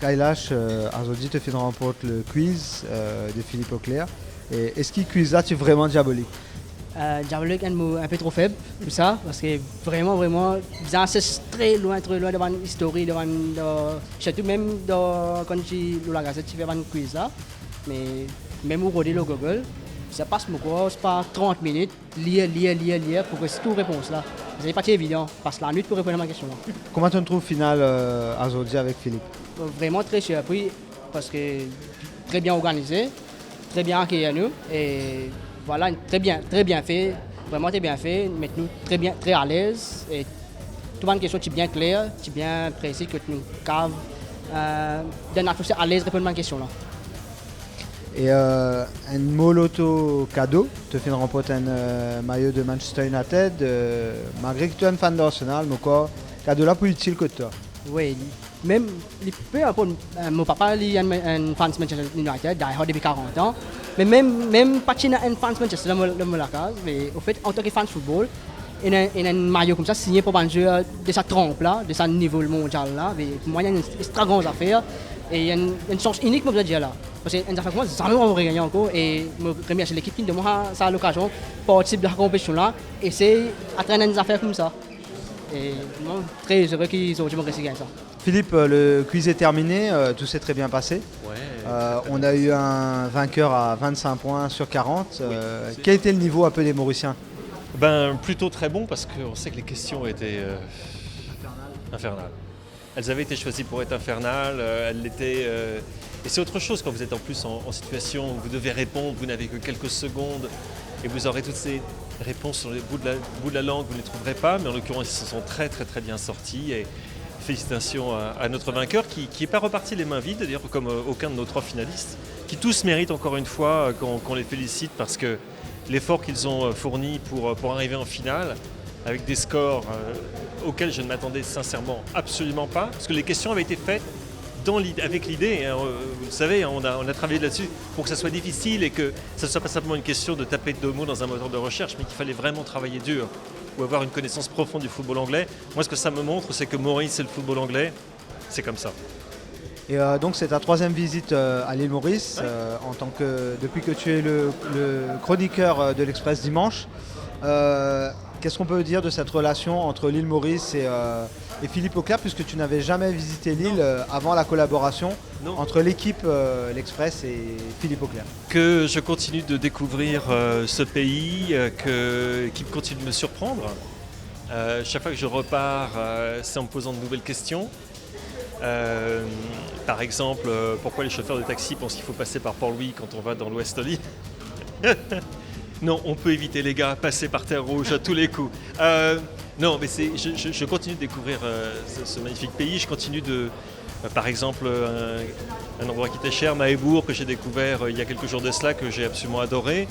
Kailash, aujourd'hui, te fait remporter le quiz de Philippe Auclair. Et est-ce qu'il quiz là, tu es vraiment diabolique? Diabolique est un mot un peu trop faible, tout ça, parce que vraiment, c'est très loin devant l'histoire, surtout même quand j'ai lu la gazette, tu fais un quiz là, mais même au le Google, ça passe c'est pas 30 minutes, lire, pour que c'est tout réponse là. C'est pas évident, passe la nuit pour répondre à ma question. Comment tu trouves final aujourd'hui avec Philippe? Vraiment très surpris, parce que très bien organisé, très bien accueilli à nous, et voilà, très bien fait, vraiment très bien fait, maintenant très à l'aise, et tout une question qui est bien claire, qui est bien précise, que nous cave, d'un atmosphère à l'aise répondre à ma question là. Et un moloto cadeau te fait remporter un maillot de Manchester United, malgré que tu es un fan d'Arsenal, mais quoi, cadeau là plus utile que toi. Oui, même mon papa est un fan de Manchester United, depuis 40 ans, mais même pas un fan de Manchester dans la case, mais au fait, en tant que fan de football, il y a un maillot comme ça signé pour un jeu de sa trempe là, de sa niveau mondial là, mais pour moi il y a une très grande affaire et il y a une chance unique pour dire là. Parce que une affaire comme ça, jamais on va gagner encore et je remercie l'équipe qui me donne ça l'occasion de participer de la compétition là et c'est atteindre une affaire comme ça. Et moi, très heureux qu'ils ont réussi à ça. Philippe, le quiz est terminé, tout s'est très bien passé. Ouais, On a eu un vainqueur à 25 points sur 40. Quel était le niveau un peu des Mauriciens? Plutôt très bon parce qu'on sait que les questions étaient infernales. Elles avaient été choisies pour être infernales, elles l'étaient. Et c'est autre chose quand vous êtes en plus en situation où vous devez répondre, vous n'avez que quelques secondes et vous aurez toutes ces réponses sur le bout de la langue, vous ne les trouverez pas, mais en l'occurrence ils se sont très bien sortis. Et félicitations à notre vainqueur qui n'est pas reparti les mains vides, d'ailleurs comme aucun de nos 3 finalistes, qui tous méritent encore une fois qu'on les félicite parce que l'effort qu'ils ont fourni pour arriver en finale, avec des scores auxquels je ne m'attendais sincèrement absolument pas, parce que les questions avaient été faites avec l'idée, hein, vous savez, on a travaillé là-dessus pour que ça soit difficile et que ça ne soit pas simplement une question de taper 2 mots dans un moteur de recherche, mais qu'il fallait vraiment travailler dur ou avoir une connaissance profonde du football anglais. Moi, ce que ça me montre, c'est que Maurice et le football anglais, c'est comme ça. Et donc c'est ta 3e visite à l'île Maurice, depuis que tu es le chroniqueur de l'Express Dimanche. Qu'est-ce qu'on peut dire de cette relation entre l'île Maurice et Philippe Auclair, puisque tu n'avais jamais visité l'île avant la collaboration entre l'équipe l'Express et Philippe Auclair? Que je continue de découvrir ce pays, qu'il continue de me surprendre. Chaque fois que je repars, c'est en me posant de nouvelles questions. Par exemple, pourquoi les chauffeurs de taxi pensent qu'il faut passer par Port-Louis quand on va dans l'Ouest de l'île? Non, on peut éviter les gars, passer par Terre Rouge à tous les coups. Non, mais je continue de découvrir ce magnifique pays. Je continue par exemple, un endroit qui était cher, Mahébourg, que j'ai découvert il y a quelques jours de cela, que j'ai absolument adoré.